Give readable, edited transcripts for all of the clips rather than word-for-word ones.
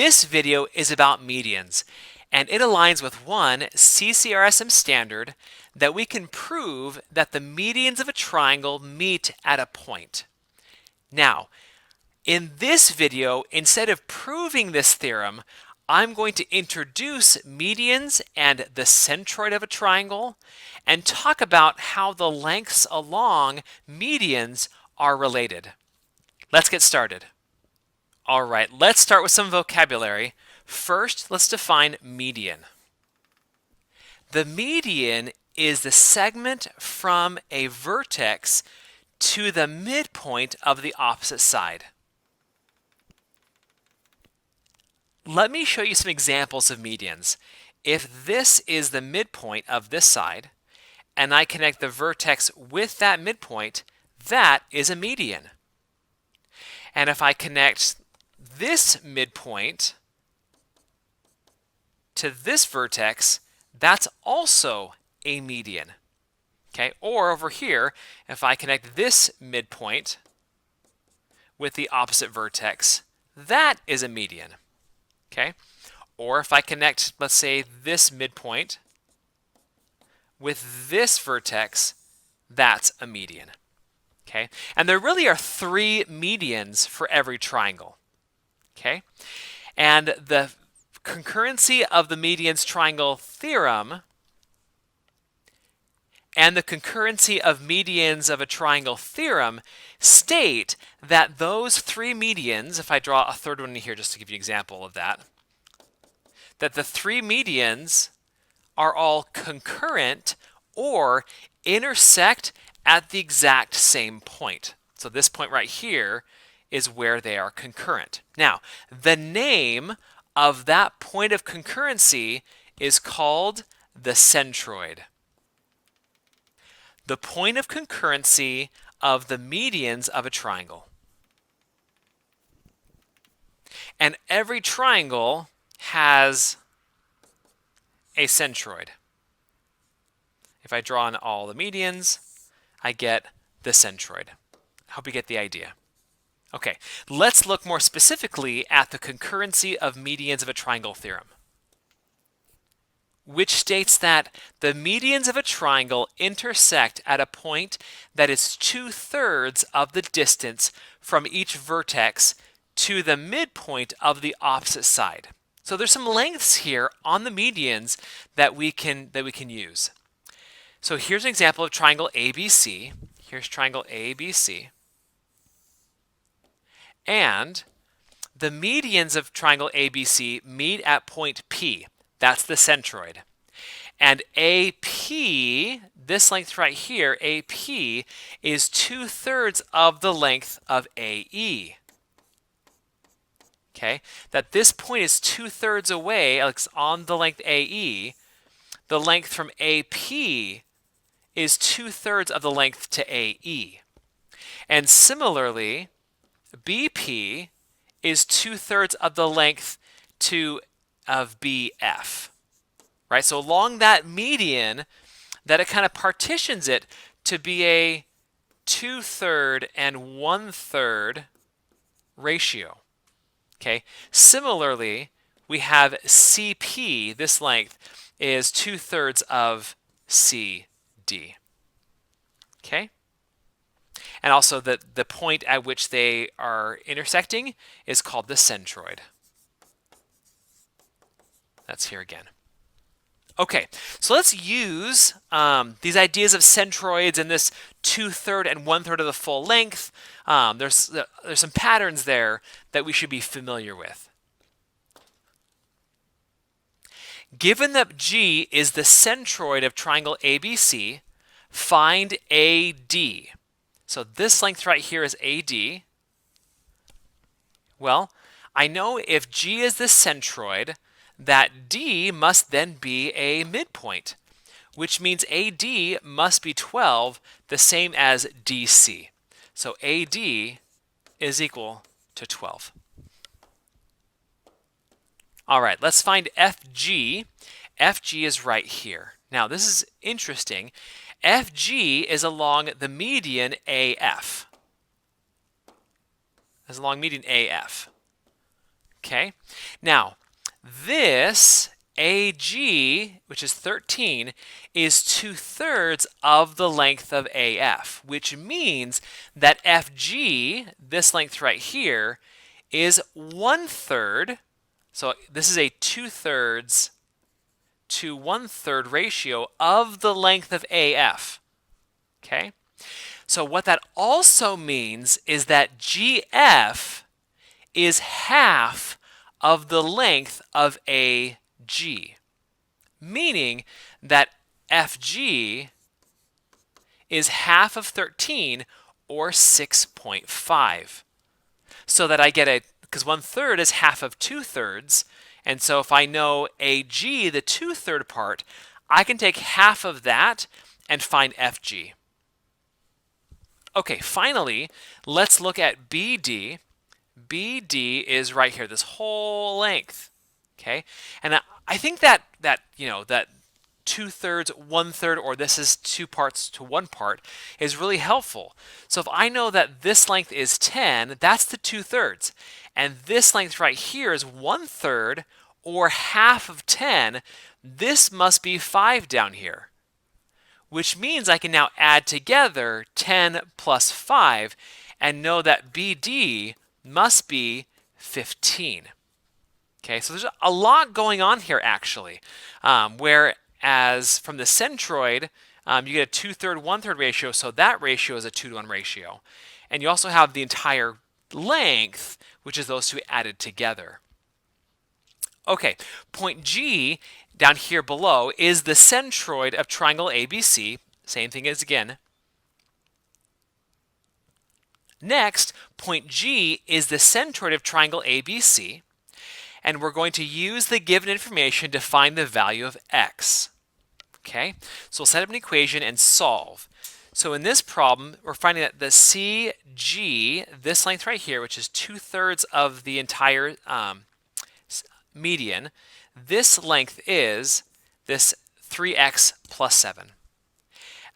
This video is about medians, and it aligns with one CCRSM standard that we can prove that the medians of a triangle meet at a point. Now, in this video, instead of proving this theorem, I'm going to introduce medians and the centroid of a triangle and talk about how the lengths along medians are related. Let's get started. All right, let's start with some vocabulary. First, let's define median. The median is the segment from a vertex to the midpoint of the opposite side. Let me show you some examples of medians. If this is the midpoint of this side, and I connect the vertex with that midpoint, that is a median. And if I connect this midpoint to this vertex, that's also a median. Okay, or over here, if I connect this midpoint with the opposite vertex, that is a median. Okay, or if I connect, let's say, this midpoint with this vertex, that's a median. Okay, and there really are three medians for every triangle. Okay, and the concurrency of the medians triangle theorem and the concurrency of medians of a triangle theorem state that those three medians, if I draw a third one in here just to give you an example of that the three medians are all concurrent or intersect at the exact same point. So this point right here is where they are concurrent. Now, the name of that point of concurrency is called the centroid. The point of concurrency of the medians of a triangle. And every triangle has a centroid. If I draw on all the medians, I get the centroid. I hope you get the idea. Okay, let's look more specifically at the concurrency of medians of a triangle theorem, which states that the medians of a triangle intersect at a point that is 2/3 of the distance from each vertex to the midpoint of the opposite side. So there's some lengths here on the medians that we can use. So here's an example of triangle ABC. Here's triangle ABC. And the medians of triangle ABC meet at point P. That's the centroid. And AP, this length right here, AP, is 2/3 of the length of AE. Okay, that this point is 2/3 away, like on the length AE. The length from AP is 2/3 of the length to AE. And similarly, BP is 2/3 of the length of BF. Right? So along that median, that it kind of partitions it to be a 2/3 and 1/3 ratio. Okay. Similarly, we have CP, this length is 2/3 of CD. Okay. And also the point at which they are intersecting is called the centroid. That's here again. Okay, so let's use these ideas of centroids and this 2/3 and 1/3 of the full length. There's some patterns there that we should be familiar with. Given that G is the centroid of triangle ABC, find AD. So this length right here is AD. Well, I know if G is the centroid, that D must then be a midpoint, which means AD must be 12, the same as DC. So AD is equal to 12. All right, let's find FG. FG is right here. Now, this is interesting. FG is along the median AF. Is along median AF. Okay, now this AG, which is 13, is 2/3 of the length of AF, which means that FG, this length right here, is 1/3. So this is a 2/3 to 1/3 ratio of the length of AF. Okay? So what that also means is that GF is half of the length of AG, meaning that FG is half of 13, or 6.5. So that I get because 1/3 is half of 2/3, and so if I know AG, the 2/3 part, I can take half of that and find FG. Okay, finally, let's look at BD. BD is right here, this whole length. Okay, and I think that 2/3, 1/3, or this is 2 parts to 1 part is really helpful. So if I know that this length is 10, that's the 2/3, and this length right here is 1/3 or half of 10. This must be 5 down here, which means I can now add together 10 plus 5 and know that BD must be 15. Okay, so there's a lot going on here actually, whereas from the centroid, you get a 2/3, 1/3 ratio, so that ratio is a 2-to-1 ratio. And you also have the entire length, which is those two added together. Okay, point G down here below is the centroid of triangle ABC. Same thing as again. Next, point G is the centroid of triangle ABC, and we're going to use the given information to find the value of x. Okay, so we'll set up an equation and solve. So in this problem, we're finding that the CG, this length right here, which is 2/3 of the entire median, this length is this 3x plus 7.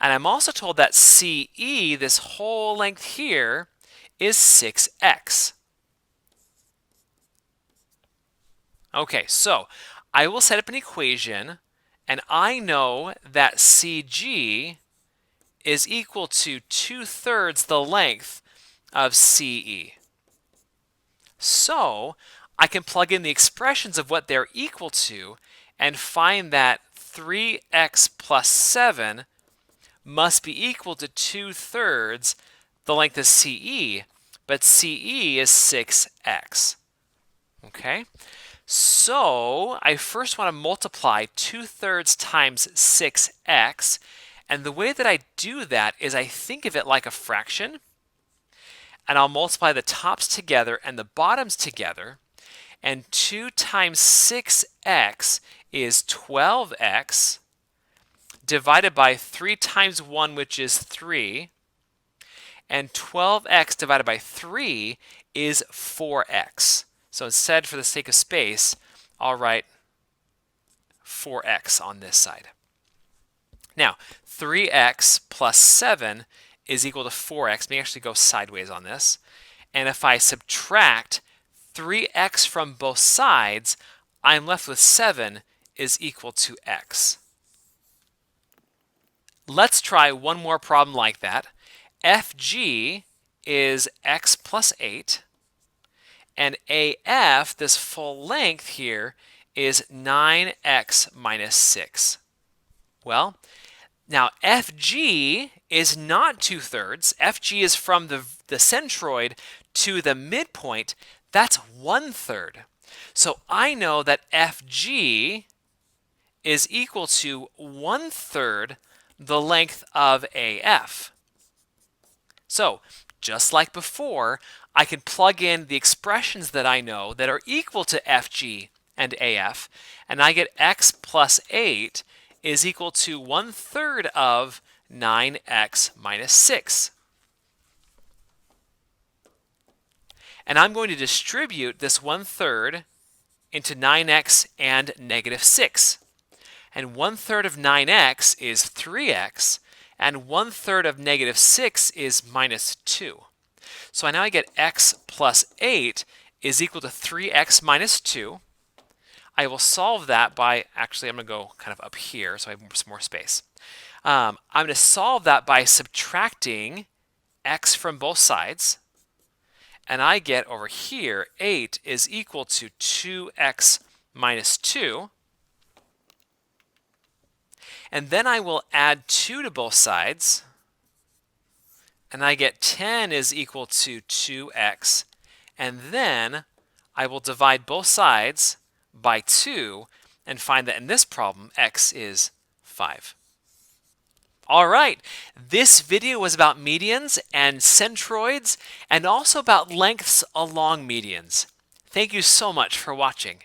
And I'm also told that CE, this whole length here, is 6x. Okay, so I will set up an equation, and I know that CG is equal to 2/3 the length of CE. So I can plug in the expressions of what they're equal to and find that 3x plus 7 must be equal to 2/3 the length of CE, but CE is 6x. Okay, so I first want to multiply 2/3 times 6x, and the way that I do that is I think of it like a fraction, and I'll multiply the tops together and the bottoms together, and 2 times 6x is 12x, divided by 3 times 1, which is 3, and 12x divided by 3 is 4x. So instead, for the sake of space, I'll write 4x on this side. Now, 3x plus 7 is equal to 4x. Let me actually go sideways on this. And if I subtract 3x from both sides, I'm left with 7 is equal to x. Let's try one more problem like that. FG is x plus 8, and AF, this full length here, is 9x minus 6. Well, now FG is not 2/3. FG is from the centroid to the midpoint. That's 1/3. So I know that FG is equal to 1/3 the length of AF. So just like before, I can plug in the expressions that I know that are equal to FG and AF, and I get x plus 8 is equal to 1/3 of 9x minus 6. And I'm going to distribute this 1/3 into 9x and negative 6. And 1/3 of 9x is 3x, and 1/3 of negative 6 is minus 2. So now I get x plus 8 is equal to 3x minus 2. I will solve that by, actually I'm going to go kind of up here so I have some more space. I'm going to solve that by subtracting x from both sides. And I get over here 8 is equal to 2x minus 2. And then I will add 2 to both sides. And I get 10 is equal to 2x. And then I will divide both sides by 2 and find that in this problem, x is 5. All right, this video was about medians and centroids and also about lengths along medians. Thank you so much for watching.